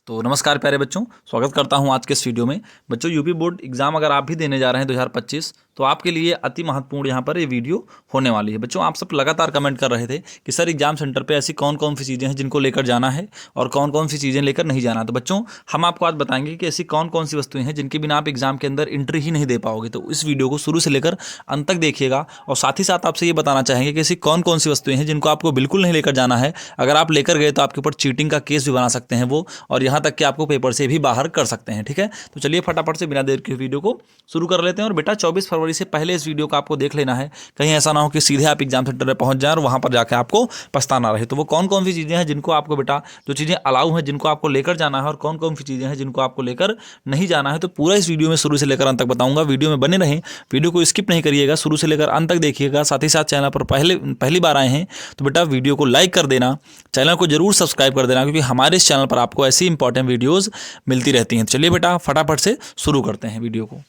तो नमस्कार प्यारे बच्चों, स्वागत करता हूं आज के इस वीडियो में। बच्चों, यूपी बोर्ड एग्जाम अगर आप भी देने जा रहे हैं 2025, तो आपके लिए अति महत्वपूर्ण यहां पर ये वीडियो होने वाली है। बच्चों, आप सब लगातार कमेंट कर रहे थे कि सर एग्जाम सेंटर पे ऐसी कौन कौन सी चीज़ें हैं जिनको लेकर जाना है और कौन कौन सी चीज़ें लेकर नहीं जाना। तो बच्चों, हम आपको आज बताएंगे कि ऐसी कौन कौन सी वस्तुएं हैं जिनके बिना आप एग्जाम के अंदर एंट्री ही नहीं दे पाओगे। तो इस वीडियो को शुरू से लेकर अंत तक देखिएगा और साथ ही साथ आपसे ये बताना चाहेंगे कि ऐसी कौन कौन सी वस्तुएं हैं जिनको आपको बिल्कुल नहीं लेकर जाना है। अगर आप लेकर गए तो आपके ऊपर चीटिंग का केस भी बना सकते हैं वो, और यहाँ तक कि आपको पेपर से भी बाहर कर सकते हैं। ठीक है, तो चलिए फटाफट से बिना देर के वीडियो को शुरू कर लेते हैं। और बेटा 24 फरवरी से पहले इस वीडियो को आपको देख लेना है, कहीं ऐसा ना हो कि सीधे आप एग्जाम सेंटर पर पहुंच जाए और वहां पर जाकर आपको पछताना रहे। तो वो कौन कौन सी चीज़ें हैं जिनको आपको बेटा, जो चीज़ें अलाउ हैं जिनको आपको लेकर जाना है, और कौन कौन सी चीज़ें हैं जिनको आपको लेकर नहीं जाना है, तो पूरा इस वीडियो में शुरू से लेकर अंत तक बताऊंगा। वीडियो में बने रहें, वीडियो को स्किप नहीं करिएगा, शुरू से लेकर अंत तक देखिएगा। साथ ही साथ चैनल पर पहली बार आए हैं तो बेटा वीडियो को लाइक कर देना, चैनल को जरूर सब्सक्राइब कर देना, क्योंकि हमारे इस चैनल पर आपको ऐसी इंपॉर्टेंट वीडियोस मिलती रहती हैं। चलिए बेटा फटाफट से शुरू करते हैं वीडियो को।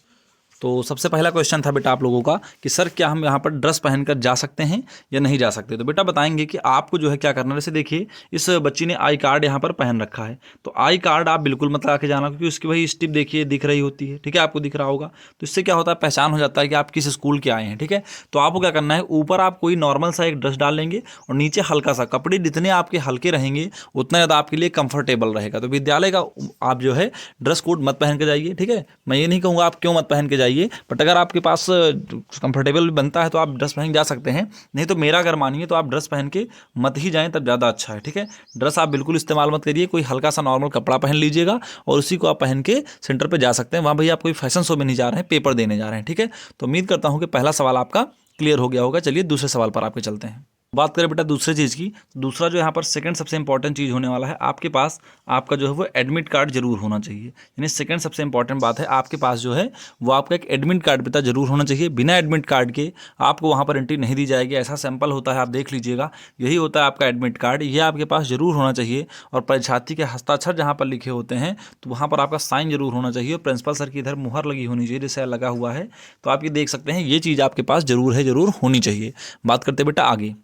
तो सबसे पहला क्वेश्चन था बेटा आप लोगों का कि सर क्या हम यहाँ पर ड्रेस पहनकर जा सकते हैं या नहीं जा सकते। तो बेटा बताएंगे कि आपको जो है क्या करना है। वैसे देखिए, इस बच्ची ने आई कार्ड यहाँ पर पहन रखा है, तो आई कार्ड आप बिल्कुल मत लगा के जाना, क्योंकि उसकी वही स्टिप देखिए दिख रही होती है। ठीक है, आपको दिख रहा होगा, तो इससे क्या होता है, पहचान हो जाता है कि आप किस स्कूल के आए हैं। ठीक है, तो आपको क्या करना है, ऊपर आप कोई नॉर्मल सा एक ड्रेस डाल लेंगे और नीचे हल्का सा। कपड़े जितने आपके हल्के रहेंगे उतना ज़्यादा आपके लिए कंफर्टेबल रहेगा। तो विद्यालय का आप जो है ड्रेस कोड मत पहन के जाइए। ठीक है, मैं ये नहीं कहूँगा आप क्यों मत पहन के जाइए, बट अगर आपके पास कंफर्टेबल बनता है तो आप ड्रेस पहन जा सकते हैं। नहीं तो मेरा अगर मानिए तो आप ड्रेस पहन के मत ही जाएं, तब ज़्यादा अच्छा है। ठीक है, ड्रेस आप बिल्कुल इस्तेमाल मत करिए, कोई हल्का सा नॉर्मल कपड़ा पहन लीजिएगा और उसी को आप पहन के सेंटर पे जा सकते हैं। वहाँ भैया आप कोई फैशन शो में नहीं जा रहे हैं, पेपर देने जा रहे हैं। ठीक है, तो उम्मीद करता हूँ कि पहला सवाल आपका क्लियर हो गया होगा। चलिए दूसरे सवाल पर आपके चलते हैं। बात करें बेटा दूसरे चीज़ की, तो दूसरा जो यहाँ पर सेकंड सबसे इंपॉर्टेंट चीज़ होने वाला है, आपके पास आपका जो है वो एडमिट कार्ड जरूर होना चाहिए। यानी सेकंड सबसे इंपॉर्टेंट बात है, आपके पास जो है वो आपका एक एडमिट कार्ड बेटा जरूर होना चाहिए। बिना एडमिट कार्ड के आपको वहाँ पर एंट्री नहीं दी जाएगी। ऐसा सैंपल होता है, आप देख लीजिएगा, यही होता है आपका एडमिट कार्ड। ये आपके पास जरूर होना चाहिए। और परीक्षार्थी के हस्ताक्षर जहाँ पर लिखे होते हैं तो वहाँ पर आपका साइन जरूर होना चाहिए, और प्रिंसिपल सर की इधर मुहर लगी होनी चाहिए, जैसे लगा हुआ है। तो आप ये देख सकते हैं, ये चीज़ आपके पास जरूर है, जरूर होनी चाहिए। बात करते बेटा आगे।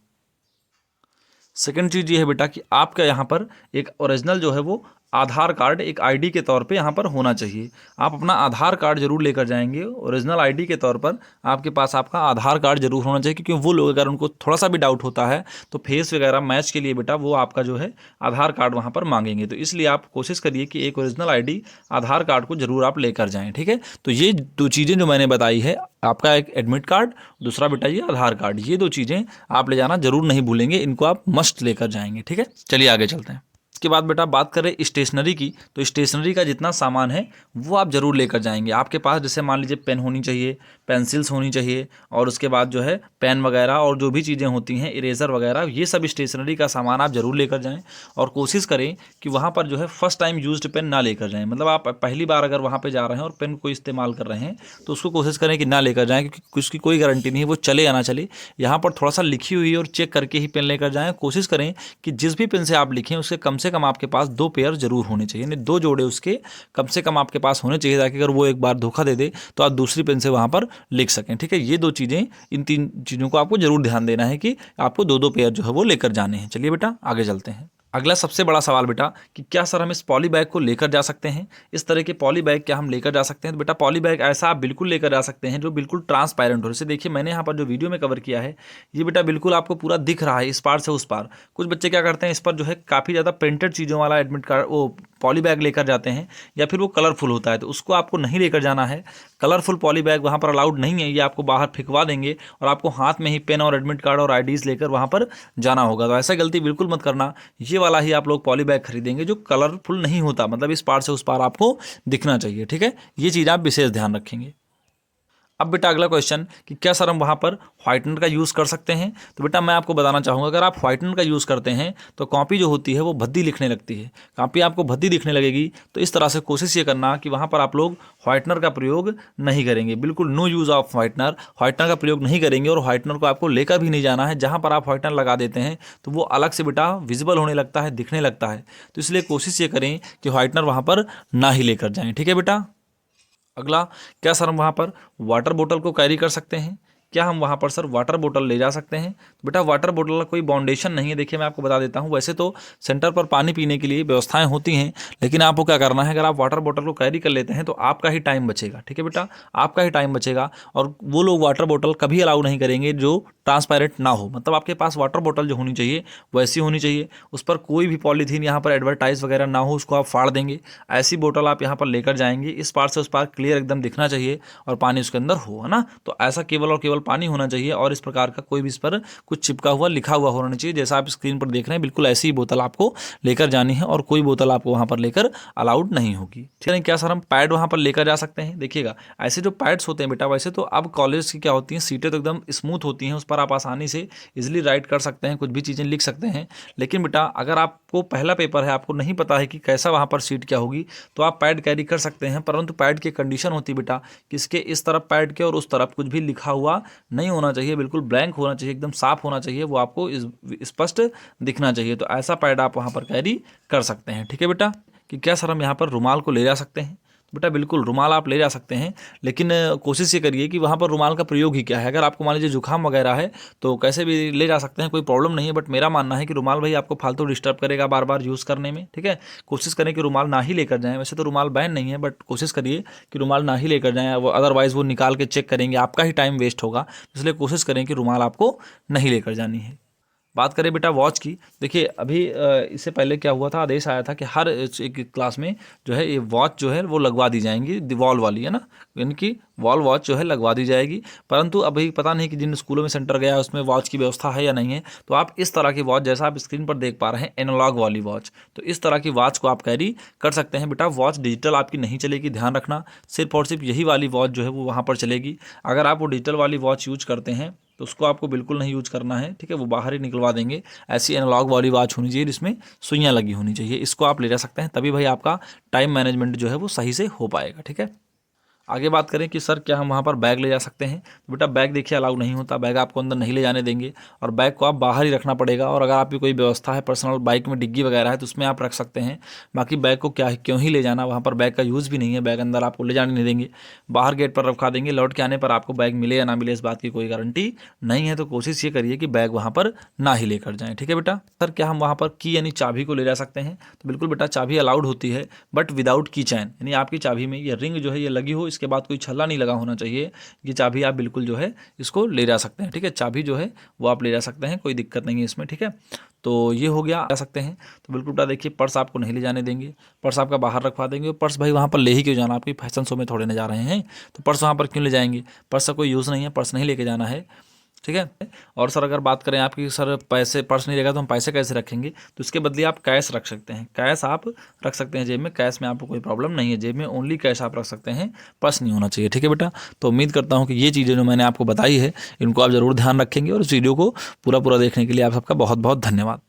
सेकंड चीज़ ये है बेटा कि आपका यहाँ पर एक ओरिजिनल जो है वो आधार कार्ड एक आईडी के तौर पे यहाँ पर होना चाहिए। आप अपना आधार कार्ड जरूर लेकर जाएंगे ओरिजिनल आईडी के तौर पर। आपके पास आपका आधार कार्ड जरूर होना चाहिए, क्योंकि वो लोग अगर उनको थोड़ा सा भी डाउट होता है तो फेस वगैरह मैच के लिए बेटा वो आपका जो है आधार कार्ड वहाँ पर मांगेंगे। तो इसलिए आप कोशिश करिए कि एक ओरिजिनल आईडी आधार कार्ड को जरूर आप लेकर जाएँ। ठीक है, तो ये दो चीज़ें जो मैंने बताई है, आपका एक एडमिट कार्ड, दूसरा बेटा ये आधार कार्ड, ये दो चीज़ें आप ले जाना जरूर नहीं भूलेंगे, इनको आप मस्ट लेकर जाएंगे। ठीक है, चलिए आगे चलते हैं। इसके बाद बेटा बात करें स्टेशनरी की, तो स्टेशनरी का जितना सामान है वो आप जरूर लेकर जाएंगे। आपके पास जैसे मान लीजिए पेन होनी चाहिए, पेंसिल्स होनी चाहिए, और उसके बाद जो है पेन वगैरह और जो भी चीज़ें होती हैं, इरेज़र वगैरह, ये सब स्टेशनरी का सामान आप जरूर लेकर जाएं। और कोशिश करें कि वहाँ पर जो है फर्स्ट टाइम यूज्ड पेन ना लेकर जाएं। मतलब आप पहली बार अगर वहाँ पर जा रहे हैं और पेन को इस्तेमाल कर रहे हैं तो उसको कोशिश करें कि ना लेकर जाएँ, क्योंकि उसकी कोई गारंटी नहीं है वो चले या ना चले। यहाँ पर थोड़ा सा लिखी हुई और चेक करके ही पेन लेकर जाएँ। कोशिश करें कि जिस भी पेन से आप लिखें उसके कम से कम आपके पास 2 पेयर जरूर होने चाहिए, यानी 2 जोड़े उसके कम से कम आपके पास होने चाहिए, ताकि अगर वो एक बार धोखा दे दे तो आप दूसरी पेन से वहाँ पर लिख सकें। ठीक है, ये 2 चीज़ें, इन 3 चीज़ों को आपको जरूर ध्यान देना है कि आपको 2-2 पेयर जो है वो लेकर जाने हैं। चलिए बेटा आगे चलते हैं। अगला सबसे बड़ा सवाल बेटा कि क्या सर हम इस पॉली बैग को लेकर जा सकते हैं, इस तरह के पॉली बैग क्या हम लेकर जा सकते हैं। तो बेटा पॉली बैग ऐसा आप बिल्कुल लेकर जा सकते हैं जो बिल्कुल ट्रांसपेरेंट हो। जैसे देखिए मैंने यहाँ पर जो वीडियो में कवर किया है, ये बेटा बिल्कुल आपको पूरा दिख रहा है इस पार से उस पार। कुछ बच्चे क्या करते हैं, इस पर जो है काफ़ी ज़्यादा प्रिंटेड चीज़ों वाला एडमिट कार्ड वो पॉली बैग लेकर जाते हैं, या फिर वो कलरफुल होता है, तो उसको आपको नहीं लेकर जाना है। कलरफुल पॉली बैग वहाँ पर अलाउड नहीं है, ये आपको बाहर फेंकवा देंगे और आपको हाथ में ही पेन और एडमिट कार्ड और आईडीज़ लेकर वहाँ पर जाना होगा। तो ऐसा गलती बिल्कुल मत करना। ये वाला ही आप लोग पॉली बैग खरीदेंगे जो कलरफुल नहीं होता, मतलब इस पार से उस पार आपको दिखना चाहिए। ठीक है, ये चीज़ आप विशेष ध्यान रखेंगे। अब बेटा अगला क्वेश्चन कि क्या सर हम वहाँ पर व्हाइटनर का यूज़ कर सकते हैं। तो बेटा मैं आपको बताना चाहूँगा, अगर आप व्हाइटनर का यूज़ करते हैं तो कॉपी जो होती है वो भद्दी लिखने लगती है। कॉपी आपको भद्दी दिखने लगेगी, तो इस तरह से कोशिश ये करना कि वहाँ पर आप लोग व्हाइटनर का प्रयोग नहीं करेंगे। बिल्कुल no use of whitener, whitener का प्रयोग नहीं करेंगे। और व्हाइटनर को आपको लेकर भी नहीं जाना है। जहाँ पर आप व्हाइटनर लगा देते हैं तो वो अलग से बेटा विजिबल होने लगता है, दिखने लगता है। तो इसलिए कोशिश ये करें कि व्हाइटनर वहाँ पर ना ही लेकर जाएँ। ठीक है बेटा। अगला, क्या सर हम वहाँ पर वाटर बोतल को कैरी कर सकते हैं। क्या हम वहाँ पर सर वाटर बोतल ले जा सकते हैं? तो बेटा वाटर बोतल का कोई बाउंडेशन नहीं है। देखिए मैं आपको बता देता हूँ, वैसे तो सेंटर पर पानी पीने के लिए व्यवस्थाएं होती हैं, लेकिन आपको क्या करना है, अगर आप वाटर बोतल को कैरी कर लेते हैं तो आपका ही टाइम बचेगा। ठीक है बेटा, आपका ही टाइम बचेगा। और वो लोग वाटर बोतल कभी अलाउ नहीं करेंगे जो ट्रांसपेरेंट ना हो, मतलब आपके पास वाटर बोतल जो होनी चाहिए वैसी होनी चाहिए, उस पर कोई भी पॉलीथीन यहाँ पर एडवर्टाइज वगैरह ना हो, उसको आप फाड़ देंगे। ऐसी बोतल आप यहाँ पर लेकर जाएंगे, इस पार से उस पार क्लियर एकदम दिखना चाहिए और पानी उसके अंदर हो, है ना। तो ऐसा केवल और केवल पानी होना चाहिए और इस प्रकार का कोई भी इस पर कुछ चिपका हुआ लिखा हुआ होना चाहिए। जैसा आप स्क्रीन पर देख रहे हैं बिल्कुल ऐसी ही बोतल आपको लेकर जानी है और कोई बोतल आपको वहाँ पर लेकर अलाउड नहीं होगी। ठीक है, क्या सर हम पैड वहाँ पर लेकर जा सकते हैं? देखिएगा ऐसे जो पैड्स होते हैं बेटा, वैसे तो अब कॉलेज की क्या होती हैं, सीटें तो एकदम स्मूथ होती हैं, उस पर आप आसानी से इजीली राइट कर सकते हैं, कुछ भी चीज़ें लिख सकते हैं। लेकिन बेटा अगर आपको पहला पेपर है, आपको नहीं पता है कि कैसा वहाँ पर सीट क्या होगी, तो आप पैड कैरी कर सकते हैं, परंतु पैड की कंडीशन होती है बेटा कि इसके इस तरफ पैड के और उस तरफ कुछ भी लिखा हुआ नहीं होना चाहिए, बिल्कुल ब्लैंक होना चाहिए, एकदम साफ होना चाहिए, वो आपको स्पष्ट दिखना चाहिए। तो ऐसा पैड आप वहाँ पर कैरी कर सकते हैं। ठीक है बेटा, कि क्या सर हम यहाँ पर रुमाल को ले जा सकते हैं? बेटा बिल्कुल रुमाल आप ले जा सकते हैं, लेकिन कोशिश ये करिए कि वहाँ पर रुमाल का प्रयोग ही क्या है। अगर आपको मान लीजिए जुकाम वगैरह है तो कैसे भी ले जा सकते हैं, कोई प्रॉब्लम नहीं है। बट मेरा मानना है कि रुमाल भाई आपको फालतू डिस्टर्ब करेगा बार बार यूज़ करने में। ठीक है, कोशिश करें कि रुमाल ना ही लेकर जाएं। वैसे तो रुमाल बैन नहीं है, बट कोशिश करिए कि रुमाल ना ही लेकर जाएं, वो अदरवाइज़ वो निकाल के चेक करेंगे, आपका ही टाइम वेस्ट होगा। इसलिए कोशिश करें कि रुमाल आपको नहीं लेकर जानी है। बात करें बेटा वॉच की, देखिए अभी इससे पहले क्या हुआ था, आदेश आया था कि हर एक क्लास में जो है ये वॉच जो है वो लगवा दी जाएंगी, वॉल वाली, है ना, यानी कि वॉल वॉच जो है लगवा दी जाएगी। परंतु अभी पता नहीं कि जिन स्कूलों में सेंटर गया है उसमें वॉच की व्यवस्था है या नहीं है। तो आप इस तरह की वॉच, जैसा आप स्क्रीन पर देख पा रहे हैं, एनालॉग वाली वॉच, तो इस तरह की वॉच को आप कैरी कर सकते हैं। बेटा वॉच डिजिटल आपकी नहीं चलेगी, ध्यान रखना, सिर्फ और सिर्फ यही वाली वॉच जो है वो वहाँ पर चलेगी। अगर आप वो डिजिटल वाली वॉच यूज करते हैं तो उसको आपको बिल्कुल नहीं यूज करना है। ठीक है, वो बाहर ही निकलवा देंगे। ऐसी एनालॉग वाली वॉच होनी चाहिए जिसमें सुइयाँ लगी होनी चाहिए, इसको आप ले जा सकते हैं, तभी भाई आपका टाइम मैनेजमेंट जो है वो सही से हो पाएगा। ठीक है, आगे बात करें कि सर क्या हम वहाँ पर बैग ले जा सकते हैं, तो बेटा बैग देखिए अलाउ नहीं होता, बैग आपको अंदर नहीं ले जाने देंगे और बैग को आप बाहर ही रखना पड़ेगा। और अगर आपकी कोई व्यवस्था है पर्सनल, बाइक में डिग्गी वगैरह है तो उसमें आप रख सकते हैं। बाकी बैग को क्यों ही ले जाना, वहाँ पर बैग का यूज़ भी नहीं है, बैग अंदर आपको ले जाने नहीं देंगे, बाहर गेट पर रखा देंगे। लौट के आने पर आपको बैग मिले या ना मिले इस बात की कोई गारंटी नहीं है। तो कोशिश ये करिए कि बैग वहाँ पर ना ही लेकर जाएँ। ठीक है बेटा, सर क्या हम वहाँ पर की यानी चाबी को ले जा सकते हैं, तो बिल्कुल बेटा चाबी अलाउड होती है, बट विदाउट की चैन, यानी आपकी चाबी में ये रिंग जो है ये लगी हो, इसके बाद कोई छल्ला लगा होना चाहिए। ये चाबी आप बिल्कुल जो है इसको ले जा सकते हैं। ठीक है, चाबी जो है वो आप ले जा सकते हैं, कोई दिक्कत नहीं है इसमें। ठीक है, तो ये हो गया, आ सकते हैं। तो बिल्कुल बेटा देखिए पर्स आपको नहीं ले जाने देंगे, पर्स आपका बाहर रखवा देंगे। पर्स भाई वहाँ पर ले ही क्यों जाना, आपकी फैशन शो में थोड़े ना जा रहे हैं, तो पर्स वहाँ पर क्यों ले जाएंगे, पर्स का कोई यूज़ नहीं है, पर्स नहीं लेके जाना है। ठीक है, और सर अगर बात करें आपकी, सर पैसे पर्स नहीं रहेगा तो हम पैसे कैसे रखेंगे, तो इसके बदले आप कैश रख सकते हैं, कैश आप रख सकते हैं जेब में, कैश में आपको कोई प्रॉब्लम नहीं है, जेब में ओनली कैश आप रख सकते हैं, पर्स नहीं होना चाहिए। ठीक है बेटा, तो उम्मीद करता हूँ कि ये चीज़ें जो मैंने आपको बताई है इनको आप ज़रूर ध्यान रखेंगे और इस वीडियो को पूरा देखने के लिए आप सबका बहुत बहुत धन्यवाद।